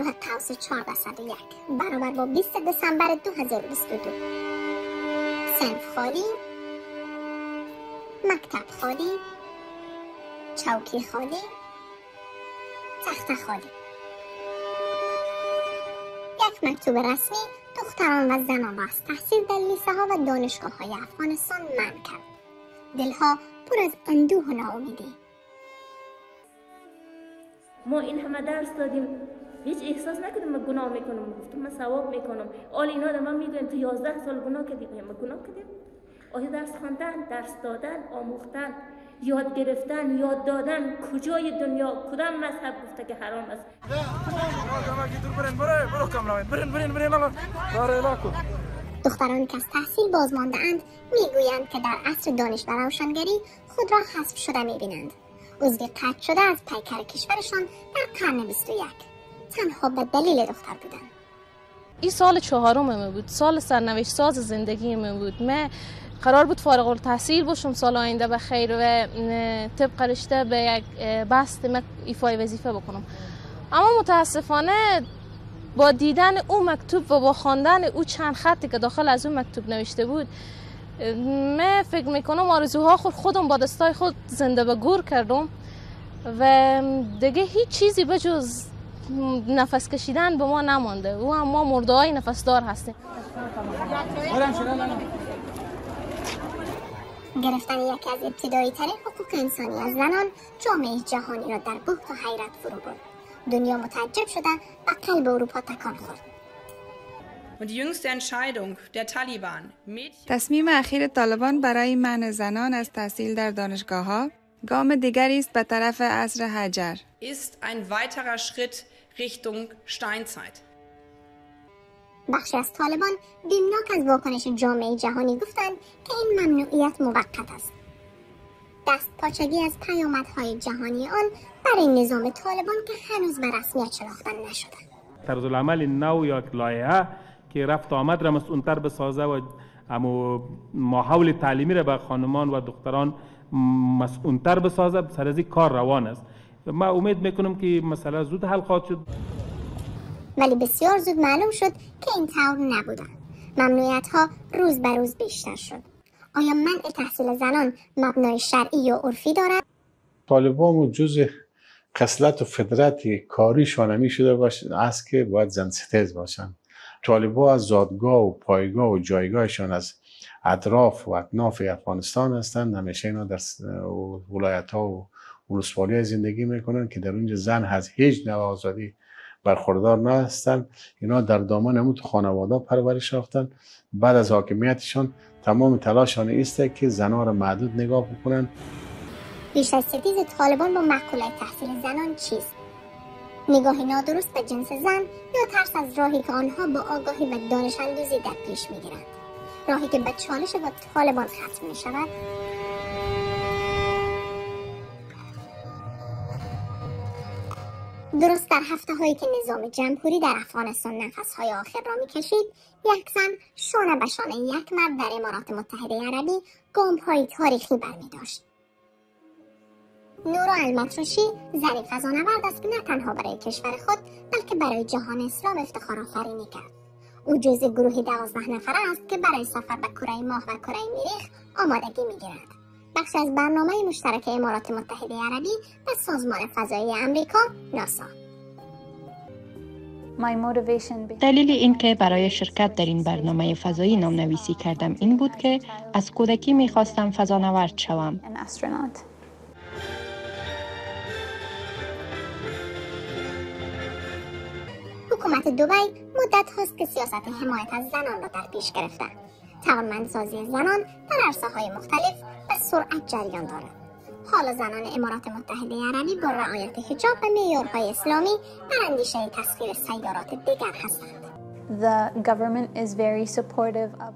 0.4% برابر با 20 دسامبر 2022. صنف خالی، مکتب خالی، چوکی خالی، تخت خالی. یک مکتوب رسمی دختران و زنان را از تحصیل در لیسه ها و دانشگاه های افغانستان منع کرد. دلها پر از اندوه و ناامیدی. ما این همه درس دادیم، هیچ احساس نکردم من گناه میکنم. گفتم من ثواب میکنم. آل اینا در من میگن تو 11 سال گناه کردی. ما گناه کردیم؟ آیا درس خواندن، درس دادن، آموختن، یاد گرفتن، یاد دادن کجای دنیا کدام مذهب گفته که حرام است؟ دخترانی که از تحصیل بازمانده اند میگویند که در عصر دانش و روشنگری خود را حذف شده میبینند. عضو قطع شده از پیکر کشورشان در قرن 21 تنها به دلیل دختر بودن. این سال 4 من بود، سال سرنوشت ساز زندگی من بود. من قرار بود فارغ التحصیل باشم سال آینده به خیر و طبق رشته به یک بست ایفای وظیفه بکنم. اما متاسفانه با دیدن او مکتوب و با خواندن او چند خطی که داخل از اون مکتوب نوشته بود، من فکر میکنم آرزوها خودم با دستای خود زنده به گور کردم و دیگه هیچ چیزی به جز نفس کشیدن به ما نمانده. و ما مرده های نفسدار هستیم. گرفتن یکی از ابتدایی ترین حقوق انسانی از زنان جامعه جهانی را در بهت و حیرت فرو برد. دنیا متعجب شده و قلب اروپا تکان خورد. تصمیم اخیر طالبان برای منع زنان از تحصیل در دانشگاه‌ها گام دیگری است به طرف عصر حجر. بخشی از طالبان بیمناک از واکنش جامعه جهانی گفتند که این ممنوعیت موقت است. دست پاچگی از پیامدهای جهانی آن برای نظام طالبان که هنوز به رسمیت شناخته نشده. طرز العمل نو یا لایحه که رفت آمد را مسئول‌تر بسازه و ماحول تعلیمی را به خانمان و دختران مسئول‌تر بسازه، سر از این کار روان است. ما امید میکنم که مسئله زود حل خواهد شد. ولی بسیار زود معلوم شد که این طور نبوده. ممنوعیت ها روز به روز بیشتر شد. آیا منع تحصیل زنان مبنای شرعی یا عرفی دارد؟ طالبان جزء خصلت و فطرت کاریشان همی شده باشه است که باید زن ستیز باشن. طالبان از زادگاه و پایگاه و جایگاهشان از اطراف و اکناف افغانستان هستند. همیشه اینا در ولایت ها و ولسوالی زندگی میکنن که در اونجا زن از هیچ نوع آزادی برخوردار نه هستند. اینا در دامن همون خانواده پرورش یافتن. بعد از حاکمیتشان تمام تلاششان است که زنها را محدود نگاه بکنن. بیش از ستیز طالبان با مقوله تحصیل زنان چیست؟ نگاهی نادرست به جنس زن یا ترس از راهی که آنها با آگاهی و دانش اندوزی در پیش میگیرند؟ راهی که به چالش با طالبان ختم می شود؟ درست در هفته هایی که نظام جمهوری در افغانستان نفس های آخر را می کشید، یک زن شانه به شانه یک مرد در امارات متحده عربی گام های تاریخی برمی داشت. نورا المطروشی زنی فضانورد است که نه تنها برای کشور خود بلکه برای جهان اسلام افتخار آفرینی کرد. او جزء گروهی 12 نفره است که برای سفر به کره ماه و کره مریخ آمادگی می‌گیرند. بخش از برنامه مشترک امارات متحده عربی و سازمان فضایی امریکا ناسا. دلیل این که برای شرکت در این برنامه فضایی نام‌نویسی کردم این بود که از کودکی می‌خواستم فضانورد شوم. حکومت دبی مدت هاست که سیاست حمایت از زنان را در پیش گرفته. توانمندسازی زنان در عرصه‌های مختلف به سرعت جریان دارد. حالا زنان امارات متحده عربی با رعایت حجاب و معیارهای اسلامی در اندیشه تسخیر سیارات دیگر هستند.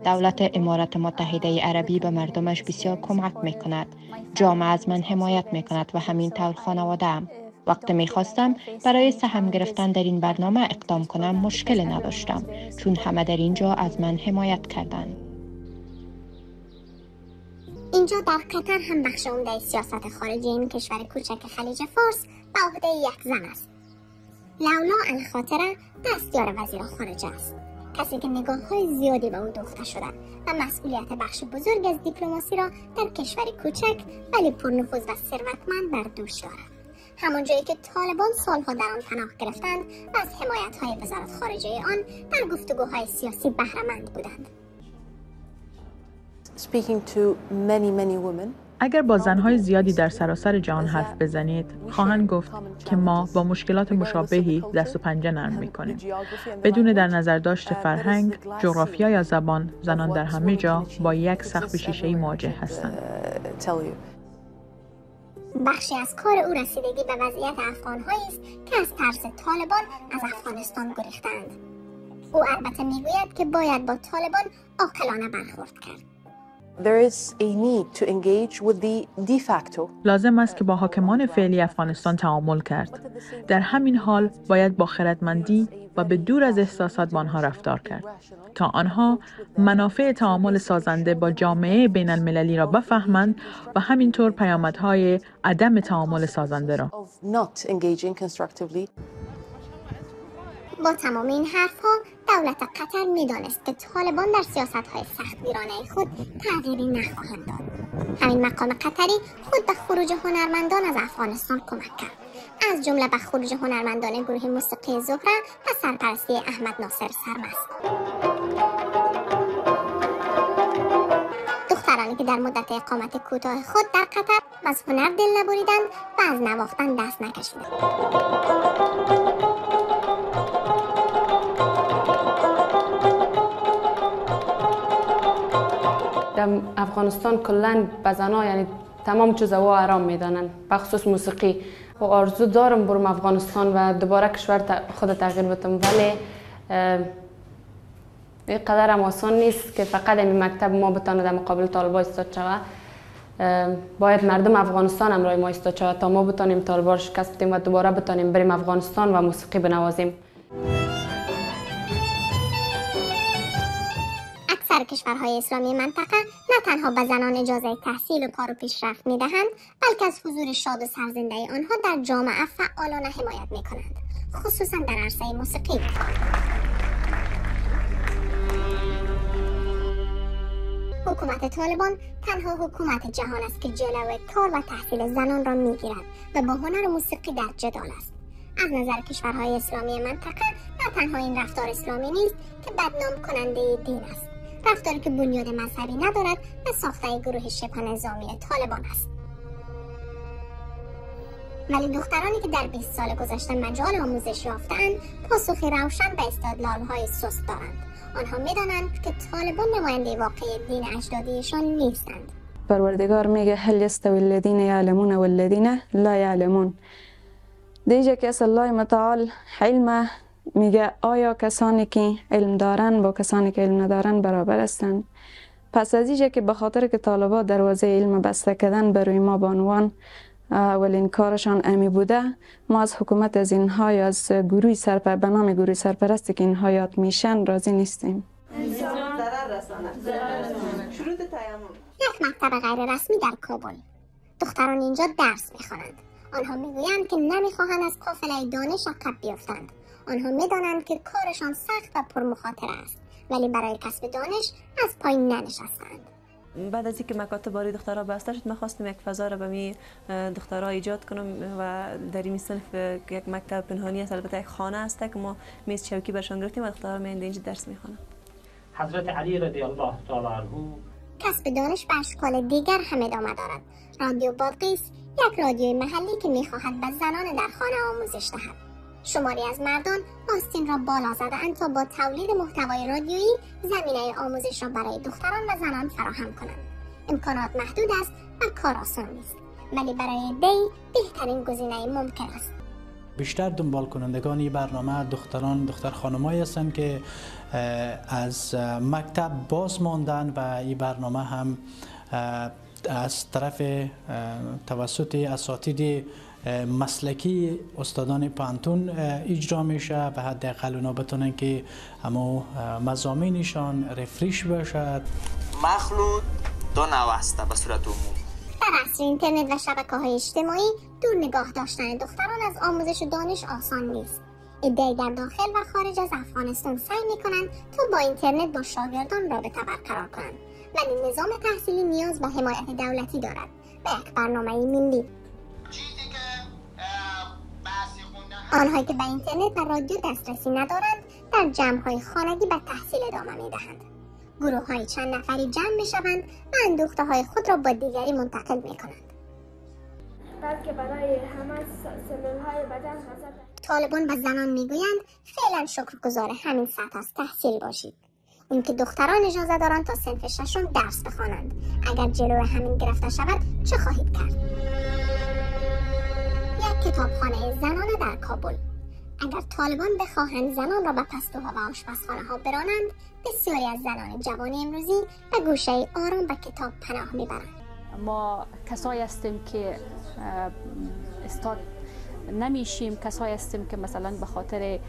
دولت امارات متحده عربی به مردمش بسیار کمک میکند. جامعه از من حمایت میکند و همین طور خانواده‌ام. وقتی میخواستم برای سهم گرفتن در این برنامه اقدام کنم مشکل نداشتم چون همه در اینجا از من حمایت کردند. اینجا در قطر هم بخش عمده سیاست خارجی این کشور کوچک خلیج فارس به عهده یک زن است. لولا الخاطره دستیار وزیر خارجه است، کسی که نگاه‌های زیادی به او دوخته شده و مسئولیت بخش بزرگ از دیپلماسی را در کشوری کوچک ولی پرنفوذ و ثروتمند بر دوش دارد. همان جایی که طالبان سالها در آن پناه گرفتند و از حمایت‌های وزارت خارجه آن در گفتگوهای سیاسی بهره‌مند بودند. اگر با زنهای زیادی در سراسر جهان حرف بزنید، خواهند گفت که ما با مشکلات مشابهی دست و پنجه نرم می‌کنیم. بدون در نظر داشت فرهنگ، جغرافیا یا زبان، زنان در همه جا با یک سقف شیشه‌ای مواجه هستند. بخشی از کار او رسیدگی به وضعیت افغان‌هایی است که از ترس طالبان از افغانستان گریختند. او البته میگوید که باید با طالبان عاقلانه برخورد کرد. لازم است که با حاکمان فعلی افغانستان تعامل کرد. در همین حال باید با خردمندی و به دور از احساسات با آنها رفتار کرد تا آنها منافع تعامل سازنده با جامعه بین المللی را بفهمند و همینطور پیامدهای عدم تعامل سازنده را. با تمام این حرفها دولت قطر می‌دانست که طالبان در سیاست‌های سختگیرانه خود تغییری نخواهند داد. همین مقام قطری خود به خروج هنرمندان از افغانستان کمک کرد، از جمله به خروج هنرمندان گروه موسیقی زهره و سرپرستی احمد ناصر سرمست. دخترانی که در مدت اقامت کوتاه خود در قطر از هنر دل نبریدند و از نواختن دست نکشیدند. در افغانستان کلاً به زن‌ها یعنی تمام چیزا آرام میدانن، به خصوص موسیقی. و آرزو دارم برم افغانستان و دوباره کشور خود تغییر بدم، ولی اینقدر هم آسان نیست که فقط این مکتب ما بتونه در مقابل طالبان ایستاد شود. باید مردم افغانستان هم رای ما ایستاد شود تا ما بتونیم طالبان را شکست بدیم و دوباره بتونیم بریم افغانستان و موسیقی بنوازیم. اکثر کشورهای اسلامی منطقه نه تنها به زنان اجازه تحصیل و کار و پیشرفت میدهند، بلکه از حضور شاد و سرزنده آنها در جامعه فعالانه حمایت میکنند، خصوصا در عرصه موسیقی. حکومت طالبان تنها حکومت جهان است که جلوی کار و تحصیل زنان را میگیرد و با هنر و موسیقی در جدال است. از نظر کشورهای اسلامی منطقه نه تنها این رفتار اسلامی نیست که بدنام کننده دین است، رفتاری که بنیاد مذهبی ندارد و ساخته گروه شبه نظامی طالبان است. ولی دخترانی که در 20 سال گذشته مجال آموزش یافته‌اند پاسخی روشن به استدلال‌های سست دارند. آنها می‌دانند که طالبان نماینده واقعی دین اجدادیشان نیستند. پروردگار میگه هل یستوی الذین یعلمون والذین لا یعلمون. دیگه که از الله متعال علم میگه آیا کسانی که علم دارن با کسانی که علم ندارن برابر هستند؟ پس از اینجا که به خاطر که طالبان دروازه علم بسته کردن بروی ما به عنوان اولین کارشان امی بوده، ما از حکومت از اینها یا از گروه به نام گروه سرپرستی که اینها یاد میشن راضی نیستیم. یک مکتب غیر رسمی در کابل. دختران اینجا درس میخوانند. آنها میگویند که نمیخواهند از قافله دانش عقب بیفتند. آنها میدانند که کارشان سخت و پرمخاطره است، ولی برای کسب دانش از پایین ننشستند. بعد از اینکه مکاتب برای دخترها بسته شد، من خواستم یک فضا را به می دخترها ایجاد کنم و در این صنف یک مکتب پنهانی است، البته یک خانه است که ما میز چوکی برشان گرفتیم و دخترها میان اینجا درس میخوانند. حضرت علی رضی الله تعالی عنه. کسب دانش به اشکال دیگر هم ادامه دارد. رادیو بادغیس یک رادیوی محلی که میخواهد به زنان در خانه آموزش دهد. شماری از مردان آستین را بالا زده‌اند تا با تولید محتوای رادیویی زمینه آموزش را برای دختران و زنان فراهم کنند. امکانات محدود است و کار آسان نیست، ولی برای دی بهترین گزینه ممکن است. بیشتر دنبال کنندگان این برنامه دختر خانمایی هستند که از مکتب باز ماندن و این برنامه هم از طرف توسط اساتید مسلکی استادان پانتون اجرا میشه، به حداقل اونا بتونن که همو مضامینشان رفریش باشد. مخلوط دو نوع است به صورت عمومی. در عصر اینترنت و شبکه‌های اجتماعی دور نگاه داشتن دختران از آموزش و دانش آسان نیست. عده‌ای در داخل و خارج از افغانستان سعی می‌کنند تا با اینترنت با شاگردان رابطه برقرار کنند، ولی نظام تحصیلی نیاز به حمایت دولتی دارد و یک برنامه ملی. آنهایی که به اینترنت و رادیو دسترسی ندارند در جمع‌های خانگی به تحصیل ادامه می‌دهند. گروه‌های چند نفری جمع می‌شوند و اندوخته‌های خود را با دیگری منتقل می‌کنند. بلکه برای همه سلول‌های بدن حسد. طالبان به زنان میگویند فعلا شکرگزار همین سطح از تحصیل باشید. اینکه دختران اجازه دارند تا صنف ششم درس بخوانند. اگر جلو همین گرفته شود چه خواهید کرد؟ یک کتابخانه زنانه در کابل. اگر طالبان بخواهند زنان را به پستوها و آشپزخانه ها برانند، بسیاری از زنان جوان امروزی به گوشه آرام به کتاب پناه میبرند. ما کسایی هستیم که استاد نمیشیم، کسایی هستیم که مثلا به خاطر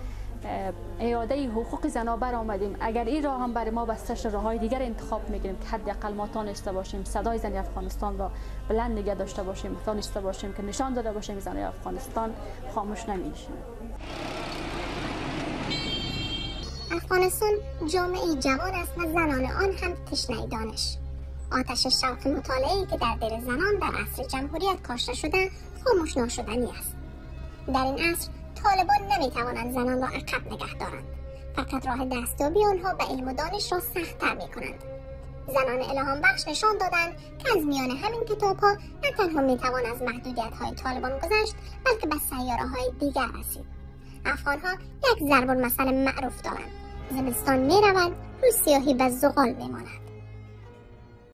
اعاده حقوق زنها بر آمدیم. اگر این راه هم برای ما بستش، راههای دیگر انتخاب میگیریم که حداقل ما تانسته باشیم صدای زن افغانستان را بلند نگه داشته باشیم، تانسته باشیم که نشان داده باشیم که زنان افغانستان خاموش نمیشیم. افغانستان جامعه جوان است و زنان آن هم تشنه دانش. آتش شوق مطالعه‌ای که در دل زنان در عصر جمهوریت کاشته شده خاموش ناشدنی است. در این عصر طالبان نمیتوانند زنان را عقب نگه دارند، فقط راه دستیابی آنها به علم و دانش را سخت‌تر می‌کنند. زنان الهام بخش نشان دادند که از میان همین کتاب‌ها نه تنها میتوان از محدودیت‌های طالبان گذشت، بلکه به سیاره‌های دیگر رسید. افغان‌ها یک ضرب المثل معروف دارند: زمستان می‌رود، روز سیاهی به زغال می‌ماند.